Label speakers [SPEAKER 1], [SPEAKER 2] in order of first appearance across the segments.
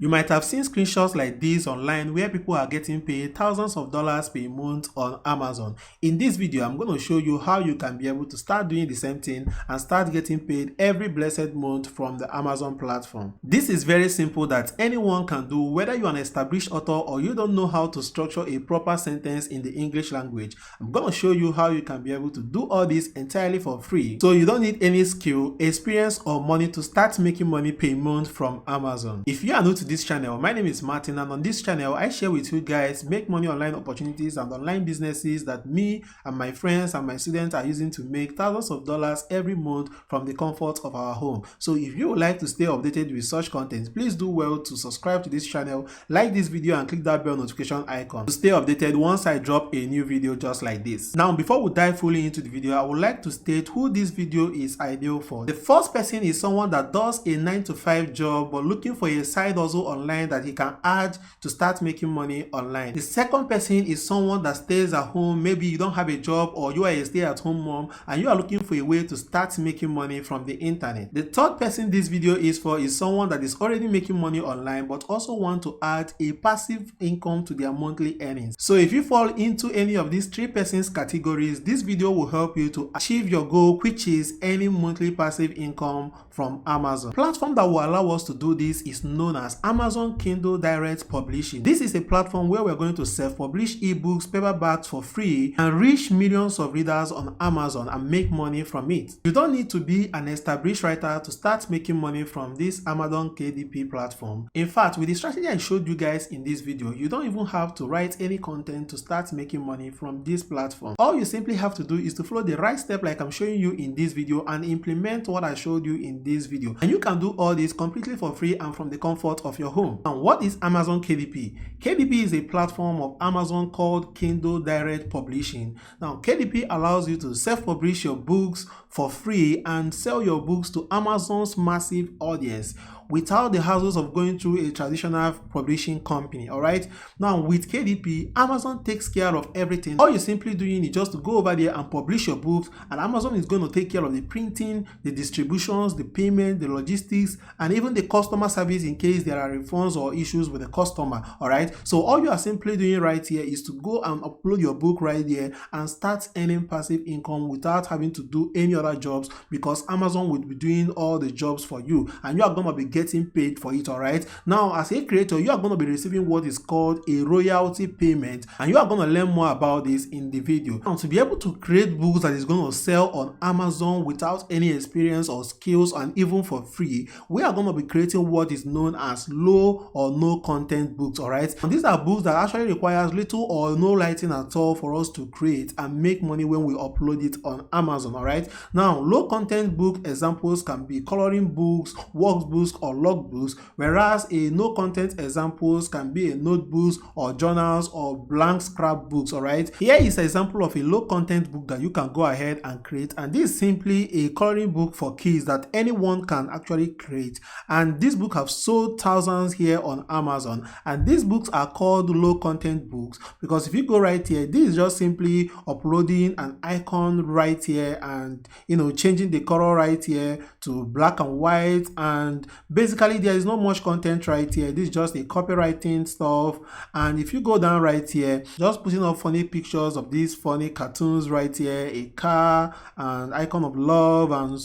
[SPEAKER 1] You might have seen screenshots like this online where people are getting paid thousands of dollars per month on Amazon. In this video, I'm going to show you how you can be able to start doing the same thing and start getting paid every blessed month from the Amazon platform. This is very simple that anyone can do, whether you're an established author or you don't know how to structure a proper sentence in the English language. I'm going to show you how you can be able to do all this entirely for free. So you don't need any skill, experience or money to start making money per month from Amazon. If you are new to this channel, my name is Martin, and on this channel I share with you guys make money online opportunities and online businesses that me and my friends and my students are using to make thousands of dollars every month from the comfort of our home. So if you would like to stay updated with such content, please do well to subscribe to this channel, like this video and click that bell notification icon to stay updated once I drop a new video just like this. Now, before we dive fully into the video, I would like to state who this video is ideal for. The first person is someone that does a 9-to-5 job but looking for a side hustle online that he can add to start making money online. The second person is someone that stays at home. Maybe you don't have a job or you are a stay-at-home mom and you are looking for a way to start making money from the internet. The third person this video is for is someone that is already making money online but also want to add a passive income to their monthly earnings. So if you fall into any of these three persons categories, this video will help you to achieve your goal, which is earning monthly passive income from Amazon. The platform that will allow us to do this is known as Amazon Kindle Direct Publishing. This is a platform where we're going to self-publish ebooks, paperbacks for free and reach millions of readers on Amazon and make money from it. You don't need to be an established writer to start making money from this Amazon KDP platform. In fact, with the strategy I showed you guys in this video, you don't even have to write any content to start making money from this platform. All you simply have to do is to follow the right step like I'm showing you in this video and implement what I showed you in this video. And you can do all this completely for free and from the comfort of your home. And what is Amazon KDP? KDP is a platform of Amazon called Kindle Direct Publishing. Now, KDP allows you to self-publish your books for free and sell your books to Amazon's massive audience without the hassles of going through a traditional publishing company. All right, now with KDP, Amazon takes care of everything. All you're simply doing is just to go over there and publish your books, and Amazon is going to take care of the printing, the distributions, the payment, the logistics, and even the customer service in case there are refunds or issues with the customer. All right, so all you are simply doing right here is to go and upload your book right there and start earning passive income without having to do any other jobs, because Amazon will be doing all the jobs for you and you are going to be getting paid for it. All right, now as a creator, you are going to be receiving what is called a royalty payment, and you are going to learn more about this in the video. Now, to be able to create books that is going to sell on Amazon without any experience or skills and even for free, we are going to be creating what is known as low or no content books. All right, and these are books that actually requires little or no writing at all for us to create and make money when we upload it on Amazon. All right, now low content book examples can be coloring books, workbooks or logbooks, whereas a no content examples can be a notebooks or journals or blank scrapbooks. All right, here is an example of a low content book that you can go ahead and create, and this is simply a coloring book for kids that anyone can actually create, and this book have sold thousands here on Amazon. And these books are called low content books because if you go right here, this is just simply uploading an icon right here and changing the color right here to black and white, and basically there is not much content right here. This is just a copywriting stuff. And if you go down right here, just putting up funny pictures of these funny cartoons right here, a car, an icon of love, and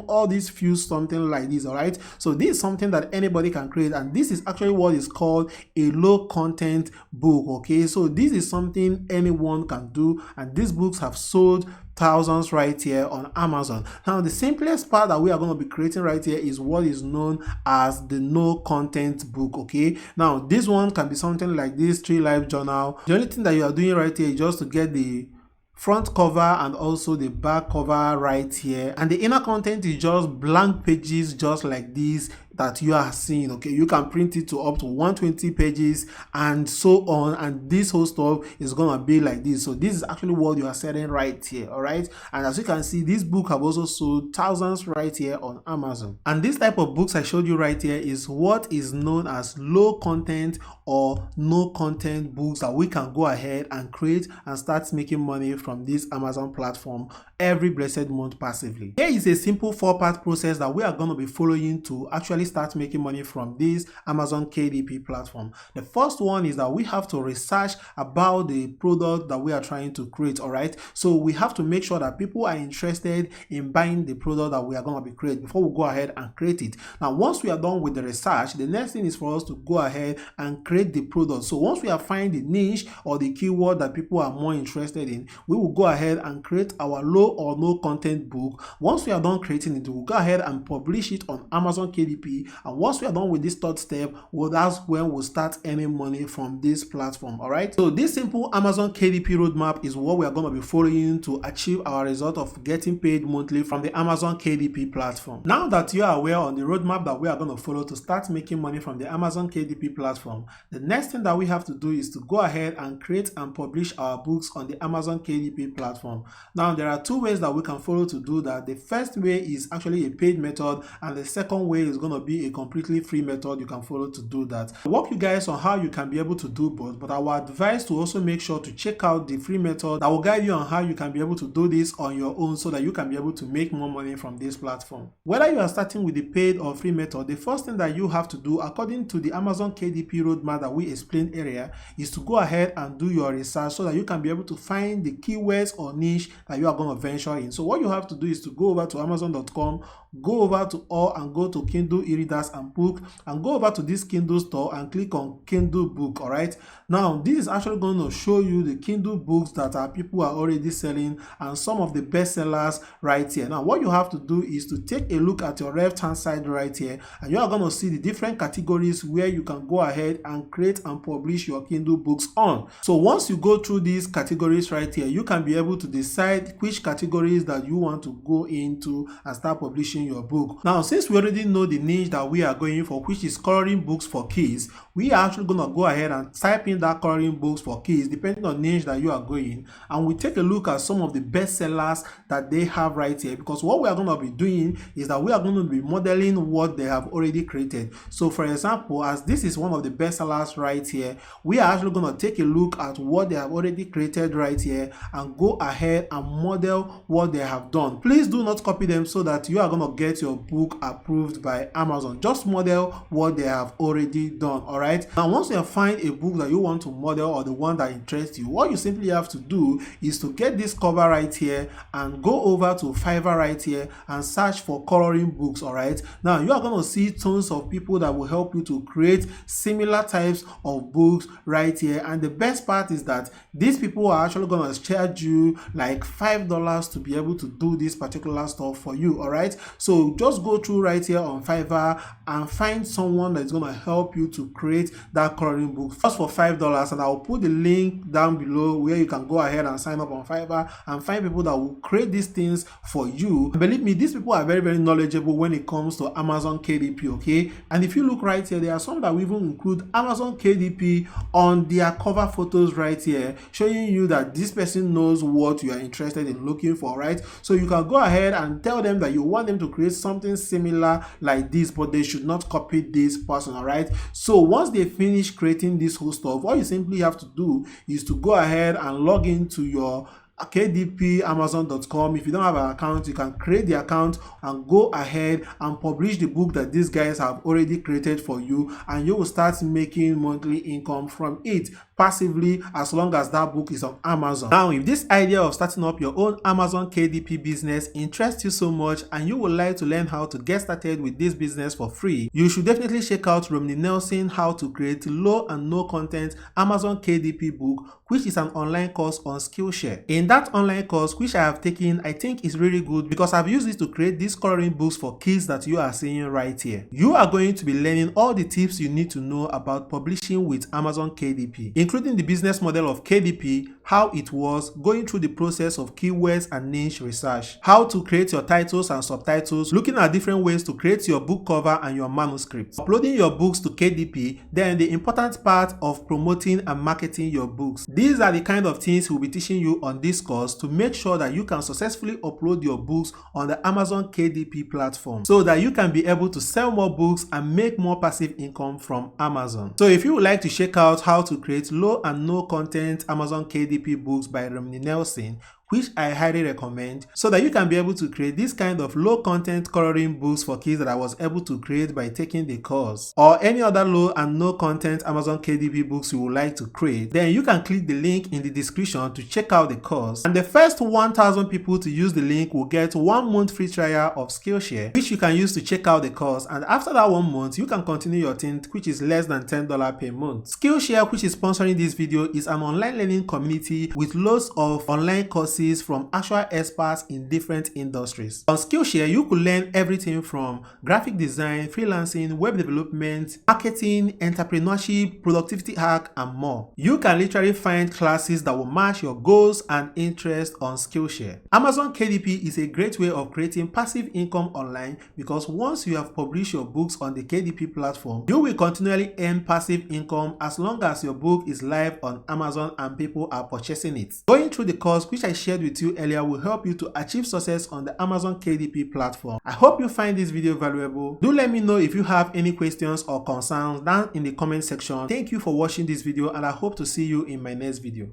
[SPEAKER 1] all these few something like this. All right, so this is something that anybody can create, and this is actually what is called a low content book. Okay, so this is something anyone can do, and these books have sold thousands right here on Amazon. Now, the simplest part that we are going to be creating right here is what is known as the no content book. Okay, now this one can be something like this tree life journal. The only thing that you are doing right here is just to get the front cover and also the back cover right here, and the inner content is just blank pages just like this that you are seeing. Okay, you can print it to up to 120 pages and so on, and this whole stuff is gonna be like this. So this is actually what you are selling right here. All right, and as you can see, this book have also sold thousands right here on Amazon. And this type of books I showed you right here is what is known as low content or no content books that we can go ahead and create and start making money from this Amazon platform every blessed month passively. Here is a simple 4-part process that we are going to be following to actually start making money from this Amazon KDP platform? The first one is that we have to research about the product that we are trying to create, all right? So we have to make sure that people are interested in buying the product that we are going to be creating before we go ahead and create it. Now, once we are done with the research, the next thing is for us to go ahead and create the product. So once we have found the niche or the keyword that people are more interested in, we will go ahead and create our low or no content book. Once we are done creating it, we'll go ahead and publish it on Amazon KDP. And once we are done with this third step, well, that's when we'll start earning money from this platform. All right. So this simple Amazon KDP roadmap is what we are going to be following to achieve our result of getting paid monthly from the Amazon KDP platform. Now that you are aware on the roadmap that we are going to follow to start making money from the Amazon KDP platform, the next thing that we have to do is to go ahead and create and publish our books on the Amazon KDP platform. Now, there are two ways that we can follow to do that. The first way is actually a paid method, and the second way is going to be a completely free method you can follow to do that. I'll walk you guys on how you can be able to do both, but I will advise to also make sure to check out the free method that will guide you on how you can be able to do this on your own so that you can be able to make more money from this platform. Whether you are starting with the paid or free method, the first thing that you have to do according to the Amazon KDP roadmap that we explained earlier is to go ahead and do your research so that you can be able to find the keywords or niche that you are going to venture in. So what you have to do is to go over to Amazon.com, go over to all and go to Kindle e-readers and book, and go over to this Kindle store and click on Kindle book. All right, now this is actually going to show you the Kindle books that people are already selling and some of the best sellers right here. Now what you have to do is to take a look at your left hand side right here, and you are going to see the different categories where you can go ahead and create and publish your Kindle books on. So once you go through these categories right here, you can be able to decide which categories that you want to go into and start publishing your book. Now, since we already know the niche that we are going for, which is coloring books for kids, we are actually going to go ahead and type in that coloring books for kids depending on niche that you are going, and we take a look at some of the best sellers that they have right here, because what we are going to be doing is that we are going to be modeling what they have already created. So for example, as this is one of the best sellers right here, we are actually going to take a look at what they have already created right here and go ahead and model what they have done. Please do not copy them so that you are going to get your book approved by Amazon. Just model what they have already done. All right, now once you find a book that you want to model or the one that interests you, what you simply have to do is to get this cover right here and go over to Fiverr right here and search for coloring books. All right, now you are going to see tons of people that will help you to create similar types of books right here, and the best part is that these people are actually going to charge you like $5 to be able to do this particular stuff for you. All right, so just go through right here on Fiverr and find someone that's going to help you to create that coloring book just for $5, and I'll put the link down below where you can go ahead and sign up on Fiverr and find people that will create these things for you. And believe me, these people are very, very knowledgeable when it comes to Amazon KDP. Okay, and if you look right here, there are some that will even include Amazon KDP on their cover photos right here, showing you that this person knows what you are interested in looking for, right? So you can go ahead and tell them that you want them to create something similar like this, but they should not copy this person. All right, so once they finish creating this whole stuff, what you simply have to do is to go ahead and log into your kdpamazon.com. If you don't have an account, you can create the account and go ahead and publish the book that these guys have already created for you, and you will start making monthly income from it passively as long as that book is on Amazon. Now, if this idea of starting up your own Amazon KDP business interests you so much and you would like to learn how to get started with this business for free, you should definitely check out Romney Nelson How to Create Low and No Content Amazon KDP book, which is an online course on Skillshare. In that online course, which I have taken, I think is really good because I've used it to create these coloring books for kids that you are seeing right here. You are going to be learning all the tips you need to know about publishing with Amazon KDP, including the business model of KDP, how it was, going through the process of keywords and niche research, how to create your titles and subtitles, looking at different ways to create your book cover and your manuscripts, uploading your books to KDP, then the important part of promoting and marketing your books. These are the kind of things we'll be teaching you on this course to make sure that you can successfully upload your books on the Amazon KDP platform so that you can be able to sell more books and make more passive income from Amazon. So if you would like to check out how to create low and no content Amazon KDP books by Romney Nelson, which I highly recommend, so that you can be able to create this kind of low content coloring books for kids that I was able to create by taking the course, or any other low and no content Amazon KDP books you would like to create. Then you can click the link in the description to check out the course, and the first 1,000 people to use the link will get 1 month free trial of Skillshare, which you can use to check out the course, and after that 1 month you can continue your thing, which is less than $10 per month. Skillshare, which is sponsoring this video, is an online learning community with loads of online courses from actual experts in different industries. On Skillshare, you could learn everything from graphic design, freelancing, web development, marketing, entrepreneurship, productivity hack, and more. You can literally find classes that will match your goals and interests on Skillshare. Amazon KDP is a great way of creating passive income online, because once you have published your books on the KDP platform, you will continually earn passive income as long as your book is live on Amazon and people are purchasing it. Going through the course which I shared with you earlier will help you to achieve success on the Amazon KDP platform. I hope you find this video valuable. Do let me know if you have any questions or concerns down in the comment section. Thank you for watching this video, and I hope to see you in my next video.